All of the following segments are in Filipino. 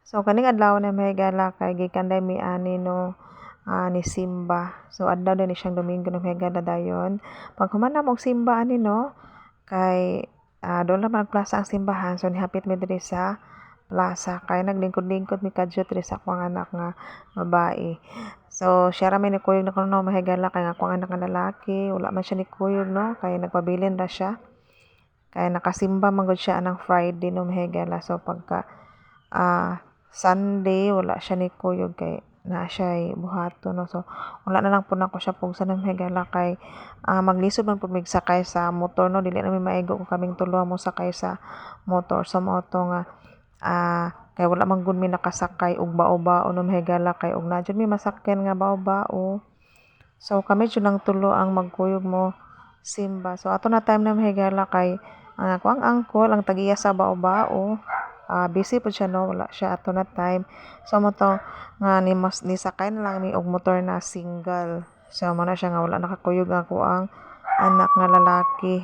So kaning adlaw na mahigala kay gikan day mi ani no ni Simba. So adlaw din ni siyang Domingo na mahigala dayon. Pag human na mo og Simba ani no kay doon lang magplaza ang simbahan so nihapit mi diri sa plaza kay naglingkod-lingkod mi kadyo diri sa akong anak nga babae. So siya ra may nikuyog na kuno mahigala kay nga akong anak nga lalaki wala man siya nikuyog no kay nagpabilin ra siya. Kay nakasimba man gud siya anang Friday no mahigala so pagka Sunday wala siya ni kuyog kay na siya buhaton no so wala na lang po nako siya pugsa ng higala kay maglisod man pud mig sakay sa motor no dili na mi maigo kung kaming tulo mo sakay sa motor so mao to nga kay wala man gud mi nakasakay og bao-bao no higala kay og na jud mi masakyan nga bao-bao so kami jud lang tulo ang magkuyog mo simba so ato na time na higala kay ang ako ang angkol ang tagiya sa bao-bao busy po siya no wala siya ato na time so mo to nga ni sakay na lang mi og motor na single so mo na siya nga wala nakakuyog ako ang anak nga lalaki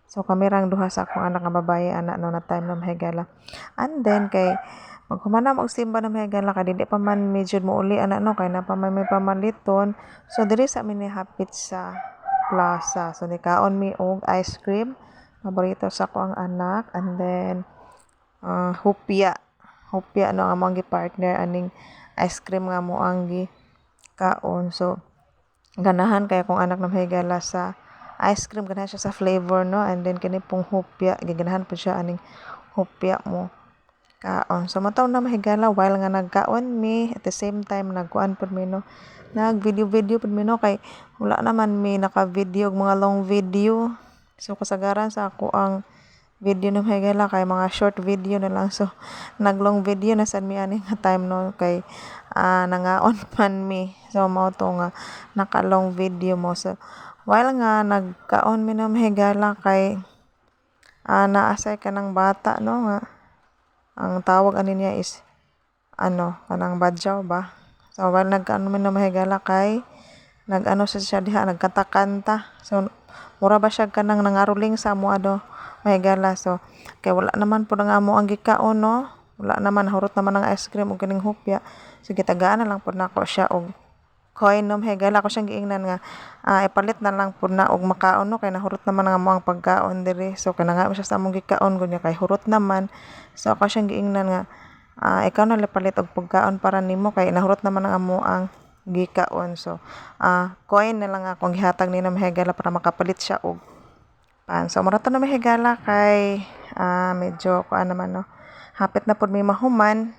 so kami rang duha sa akong anak nga babae anak no na time na mahigala and then kay maghumanam og simba na mahigala kay dili pa man medyo mo uli anak no kay na pa man may pamaliton so diri sa amin ni hapit sa plaza so nikaon mi og ice cream paborito sa ako ang anak and then hupya no nga mo partner aning ice cream nga mo ang kaon so ganahan kay akong anak na mahigala sa ice cream ganahan siya sa flavor no and then kini pong hupya giganahan po siya aning hupya mo kaon so mataw na mahigala while nga nagkaon mi at the same time nagkuan pud mi no nag video pud mi no kay wala naman mi naka video og mga long video so kasagaran sa ako ang video na mahigala kay mga short video na lang so naglong video na sad mi ani nga time no kay nangaon man mi so mao to nga nakalong video mo so while nga nagkaon mi na mahigala kay naasay kanang bata no nga ang tawag ani niya is kanang badyaw ba so while nagkaon mi na mahigala kay nagano siya diha nagkanta-kanta so mura ba siya kanang nangaruling sa amo mahigala so kay wala naman po nga amo ang gikaon no wala naman hurot naman ang ice cream ug kining hupya so gitagaan na lang po nako siya og coin no mahigala ko siyang giingnan nga ipalit na lang po na og makaon no kay nahurot naman nga amo ang pagkaon diri so kananga siya sa among gikaon gunya kay hurot naman so ako siyang giingnan nga ikaw na palit og pagkaon para nimo kay nahurot naman ang amo ang gikaon so coin na lang akong gihatag ni na mahigala para makapalit siya og so mura to na mahigala kay medyo kuan naman no hapit na pud may mahuman